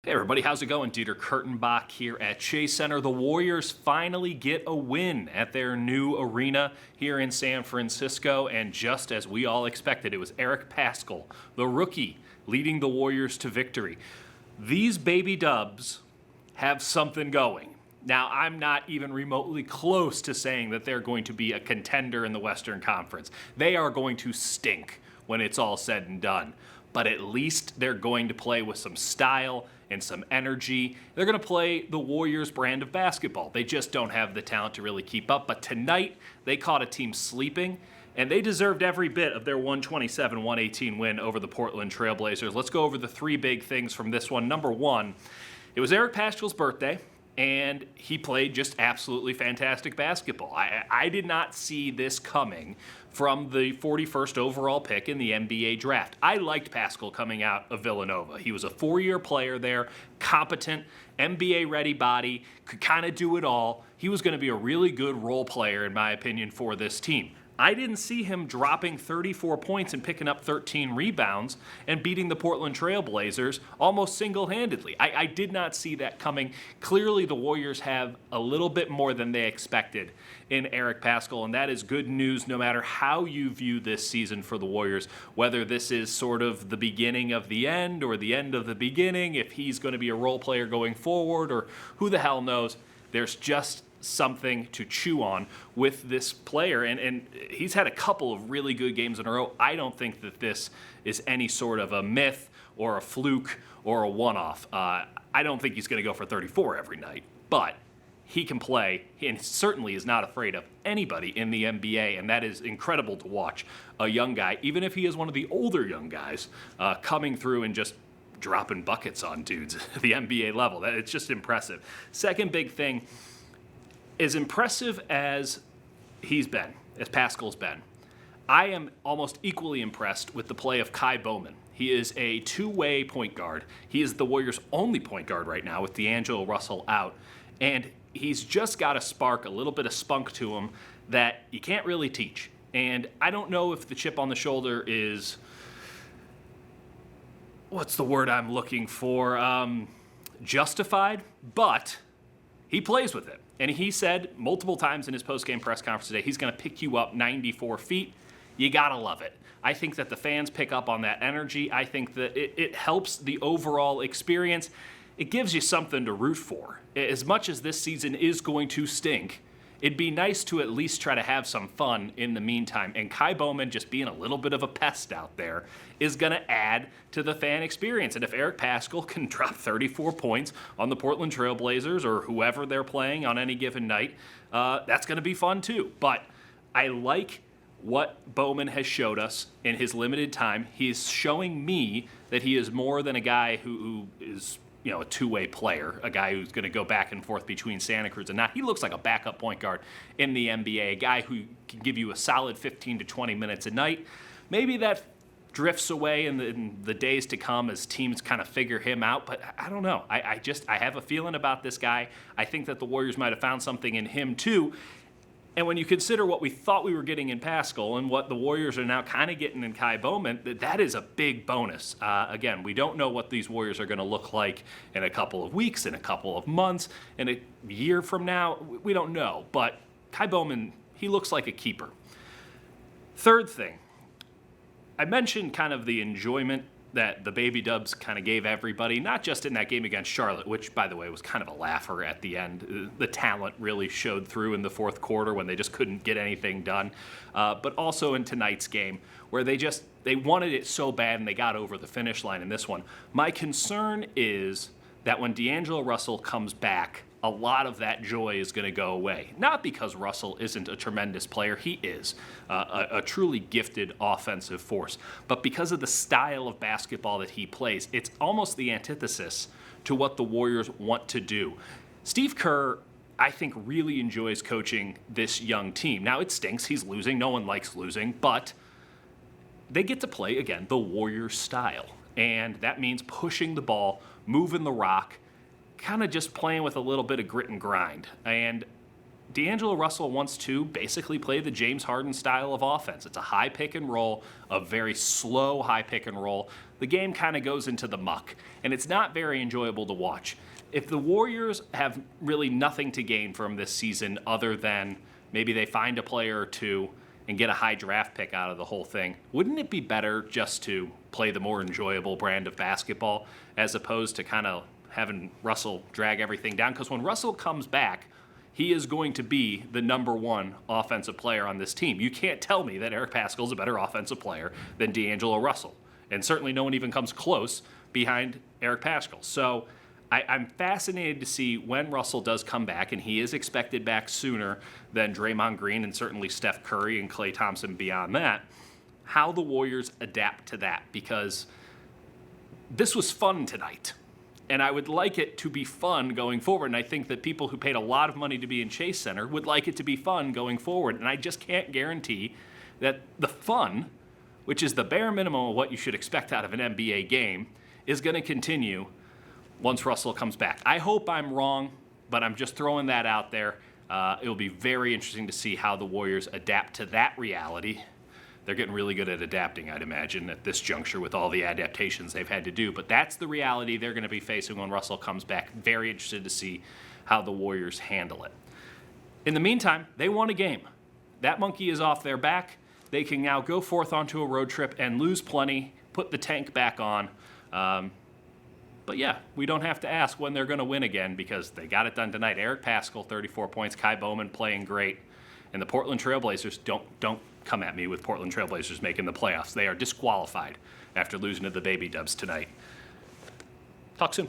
Hey everybody, how's it going? Dieter Kurtenbach here at Chase Center. The Warriors finally get a win at their new arena here in San Francisco, and just as we all expected, it was Eric Paschall, the rookie, leading the Warriors to victory. These baby dubs have something going. Now, I'm not even remotely close to saying that they're going to be a contender in the Western Conference. They are going to stink when it's all said and done. But at least they're going to play with some style and some energy. They're going to play the Warriors brand of basketball. They just don't have the talent to really keep up. But tonight, they caught a team sleeping, and they deserved every bit of their 127-118 win over the Portland Trail Blazers. Let's go over the three big things from this one. Number one, it was Eric Paschall's birthday, and he played just absolutely fantastic basketball. I did not see this coming from the 41st overall pick in the NBA draft. I liked Pascal coming out of Villanova. He was a four-year player there, competent, NBA-ready body, could kind of do it all. He was going to be a really good role player, in my opinion, for this team. I didn't see him dropping 34 points and picking up 13 rebounds and beating the Portland Trail Blazers almost single-handedly. I did not see that coming. Clearly, the Warriors have a little bit more than they expected in Eric Paschall, and that is good news no matter how you view this season for the Warriors, whether this is sort of the beginning of the end or the end of the beginning, if he's going to be a role player going forward, or who the hell knows. There's just something to chew on with this player, and he's had a couple of really good games in a row. I don't think that this is any sort of a myth or a fluke or a one-off. I don't think he's going to go for 34 every night, but he can play, and certainly is not afraid of anybody in the NBA, and that is incredible to watch. A young guy, even if he is one of the older young guys, coming through and just dropping buckets on dudes at the NBA level. It's just impressive. Second big thing, as impressive as he's been, as Paschall's been, I am almost equally impressed with the play of Bowman. He is a two-way point guard. He is the Warriors' only point guard right now with DeAngelo Russell out. And he's just got a spark, a little bit of spunk to him that you can't really teach. And I don't know if the chip on the shoulder is, what's the word I'm looking for, justified, but he plays with it. And he said multiple times in his post-game press conference today, he's going to pick you up 94 feet. You got to love it. I think that the fans pick up on that energy. I think that it helps the overall experience. It gives you something to root for. As much as this season is going to stink, it'd be nice to at least try to have some fun in the meantime. And Bowman just being a little bit of a pest out there is going to add to the fan experience. And if Eric Paschall can drop 34 points on the Portland Trail Blazers or whoever they're playing on any given night, that's going to be fun too. But I like what Bowman has showed us in his limited time. He's showing me that he is more than a guy who is, you know, a two-way player, a guy who's going to go back and forth between Santa Cruz and not. He looks like a backup point guard in the NBA, a guy who can give you a solid 15 to 20 minutes a night. Maybe that drifts away in the days to come as teams kind of figure him out, but I don't know. I have a feeling about this guy. I think that the Warriors might have found something in him too. And when you consider what we thought we were getting in Paschall and what the Warriors are now kind of getting in Bowman, that is a big bonus. Again, we don't know what these Warriors are going to look like in a couple of weeks, in a couple of months, in a year from now. We don't know. But Bowman, he looks like a keeper. Third thing, I mentioned kind of the enjoyment that the Baby Dubs kind of gave everybody, not just in that game against Charlotte, which, by the way, was kind of a laugher at the end. The talent really showed through in the fourth quarter when they just couldn't get anything done, but also in tonight's game where they wanted it so bad and they got over the finish line in this one. My concern is that when DeAngelo Russell comes back, a lot of that joy is going to go away. Not because Russell isn't a tremendous player. He is a truly gifted offensive force. But because of the style of basketball that he plays, it's almost the antithesis to what the Warriors want to do. Steve Kerr, I think, really enjoys coaching this young team. Now, it stinks. He's losing. No one likes losing. But they get to play, again, the Warriors style. And that means pushing the ball, moving the rock, kind of just playing with a little bit of grit and grind. And DeAngelo Russell wants to basically play the James Harden style of offense. It's a high pick and roll, a very slow high pick and roll. The game kind of goes into the muck, and it's not very enjoyable to watch. If the Warriors have really nothing to gain from this season other than maybe they find a player or two and get a high draft pick out of the whole thing, wouldn't it be better just to play the more enjoyable brand of basketball as opposed to kind of having Russell drag everything down? Because when Russell comes back, he is going to be the number one offensive player on this team. You can't tell me that Eric Paschall is a better offensive player than DeAngelo Russell. And certainly no one even comes close behind Eric Paschall. So I'm fascinated to see when Russell does come back, and he is expected back sooner than Draymond Green and certainly Steph Curry and Klay Thompson beyond that, how the Warriors adapt to that. Because this was fun tonight. And I would like it to be fun going forward. And I think that people who paid a lot of money to be in Chase Center would like it to be fun going forward. And I just can't guarantee that the fun, which is the bare minimum of what you should expect out of an NBA game, is going to continue once Russell comes back. I hope I'm wrong, but I'm just throwing that out there. It'll be very interesting to see how the Warriors adapt to that reality. They're getting really good at adapting, I'd imagine, at this juncture with all the adaptations they've had to do. But that's the reality they're going to be facing when Russell comes back. Very interested to see how the Warriors handle it. In the meantime, they won a game. That monkey is off their back. They can now go forth onto a road trip and lose plenty, put the tank back on. But yeah, we don't have to ask when they're going to win again because they got it done tonight. Eric Paschall, 34 points. Kai Bowman playing great. And the Portland Trailblazers, don't come at me with Portland Trailblazers making the playoffs. They are disqualified after losing to the Baby Dubs tonight. Talk soon.